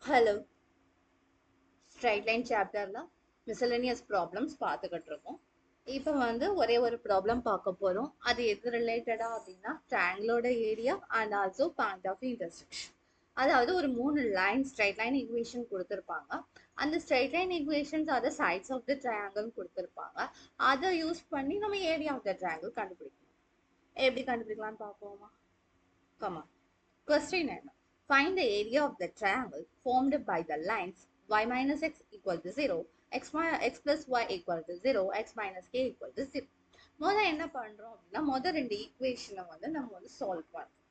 Hello. Straight line சாப்டர்ல miscellaneous problems பார்த்துக்கிட்டு இருக்கோம். இப்போ வந்து ஒரே ஒரு ப்ராப்ளம் பார்க்க போறோம். அது எது ரிலேட்டடா அப்படின்னா ட்ரையாங்கிளோட area and also point of intersection. அதாவது ஒரு 3 லைன் ஸ்ட்ரைட் லைன் ஈக்குவேஷன் கொடுத்துருப்பாங்க. அந்த ஸ்ட்ரைட் லைன் ஈக்குவேஷன்ஸ் அதை சைட்ஸ் ஆஃப் த ட்ரையாங்கிள் கொடுத்துருப்பாங்க. அதை யூஸ் பண்ணி நம்ம ஏரியா ஆஃப் த ட்ரையாங்கிள் கண்டுபிடிக்கணும். எப்படி கண்டுபிடிக்கலாம்னு பார்ப்போமா? கமா. Question என்ன? Find the area of the triangle formed by the lines y minus x equal to 0, x plus y equal to 0, x minus k equal to 0. முதல்ல என்ன பண்றோம் அப்படின்னா முதல் ரெண்டு ஈக்குவேஷனை வந்து நம்ம வந்து சால்வ் பண்ணுறோம்.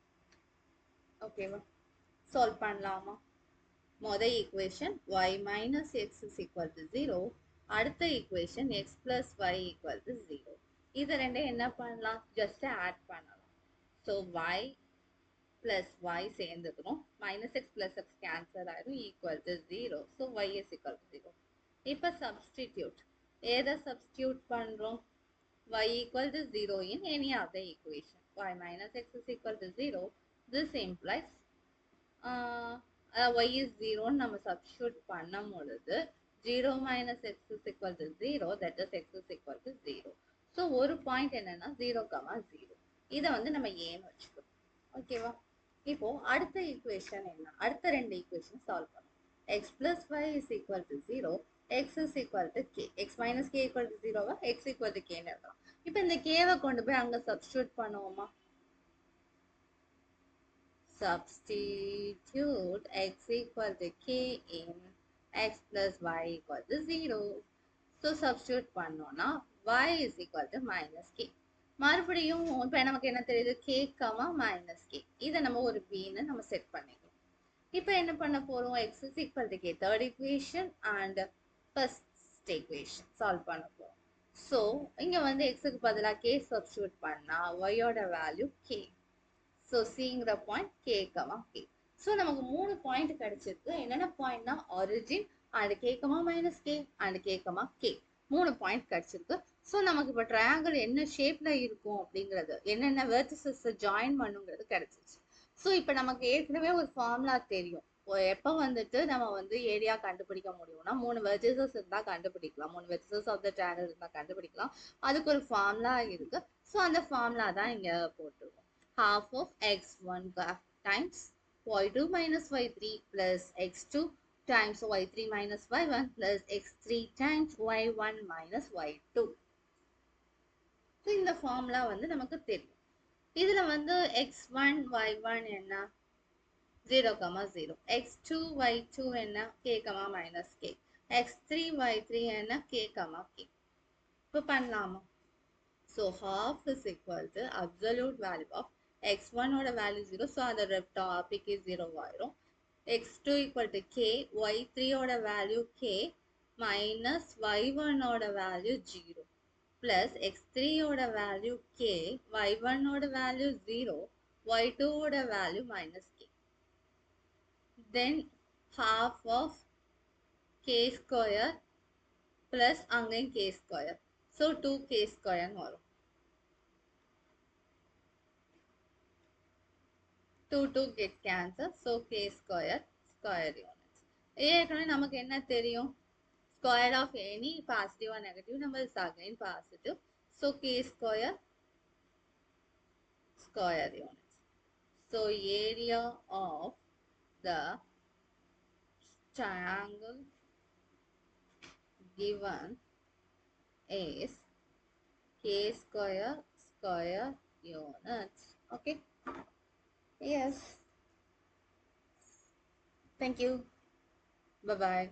ஓகேவா? சால்வ் பண்ணலாமா? முதல் equation y minus x is equal to 0, அடுத்த equation x plus y equal to 0. இது ரெண்டையும் என்ன பண்ணலாம்? ஜஸ்ட் ஆட் பண்ணலாம். So y plus y சேர்ந்துக்கணும். minus x plus x cancel ஆயிடும், equal to 0. So y is equal to 0. இப்போ substitute. எதை substitute பண்றோம்? y equal to 0 in any of the equation. y minus x is equal to 0. This implies y is 0 நம்ம substitute பண்ணும் பொழுது 0 minus x is equal to 0, that is x is equal to 0. So ஒரு point என்னன்னா 0, 0. இதை வந்து நம்ம ஏன்னு வச்சுக்கணும். ஓகேவா? இப்போ அடுத்த ஈக்குவேஷன் என்ன? அடுத்த ரெண்டு ஈக்குவேஷன் சால்வ் பண்ணும். x plus y is equal to 0, x is equal to k, x minus k equal to 0, x equal to k ன்னு எழுதலாம். இப்போ இந்த k-வை கொண்டு போய் அங்க சப்ஸ்டிட்யூட் பண்ணுவோமா? Substitute x equal to k in x plus y equal to 0. So substitute பண்ணோம்னா y is equal to minus k. மறுபடியும் இப்போ நமக்கு என்ன தெரியுது? k, minus k. இதை நம்ம ஒரு b-ன்னு நம்ம செட் பண்ணிக்கலாம். இப்போ என்ன பண்ண போறோம்? x is equal to k, third equation and first equation solve பண்ண போறோம். ஸோ இங்க வந்து x-க்கு பதிலாக k சப்ஸ்டிட்யூட் பண்ணா y-ஓட வேல்யூ k. ஸோ சிங்கிற பாயிண்ட் k, k. ஸோ நமக்கு 3 பாயிண்ட் கிடைச்சிருக்கு. என்னென்ன பாயிண்ட்னா origin and k, minus k and k, k. 3 point கிடைச்சிருக்கு. ஸோ நமக்கு இப்போ ட்ரையாங்கிள் என்ன ஷேப்ல இருக்கும் அப்படிங்கிறது, என்னென்ன வெர்டிசஸ் ஜாயின் பண்ணுங்கிறது கிடைச்சிச்சு. ஸோ இப்போ நமக்கு ஏற்கனவே ஒரு ஃபார்முலா தெரியும். எப்போ வந்துட்டு நம்ம வந்து ஏரியா கண்டுபிடிக்க முடியும்னா 3 வெர்டிசஸ் இருந்தால் கண்டுபிடிக்கலாம். 3 வெர்டிசஸ் ஆஃப் த ட்ரையாங்கிள் இருந்தால் கண்டுபிடிக்கலாம். அதுக்கு ஒரு ஃபார்முலா இருக்கு. ஸோ அந்த ஃபார்முலா தான் இங்கே போட்டுருவோம். Half of x1 times y2 minus y3 plus x2 times y3 minus y1 plus x3 times y1 minus y2. So இந்த ஃபார்முலா வந்து நமக்கு தெரியும். இதுல வந்து x1 y1 என்ன? 0, 0. x2 y2 என்ன? k, minus k. x3 y3 என்ன? k, k. இப்போ பண்ணலாமா? So half is equal to absolute value of x1 ஓட value 0, so அந்த topic is 0 ஆயிரும். x2 equal to k, y3 ஓட value k minus y1 ஓட value 0 plus x3 ஓட value k, y1 ஓட value 0, y2 ஓட value minus k. Then half of k square plus அங்கேயும் k square. So 2k square வரும். 2 get cancel, so k square units. ஏற்கனவே நமக்கு என்ன தெரியும்? Square of any positive or negative number is again positive, so k square units. So area of the triangle given is k square units. Okay? Yes. Thank you. Bye bye.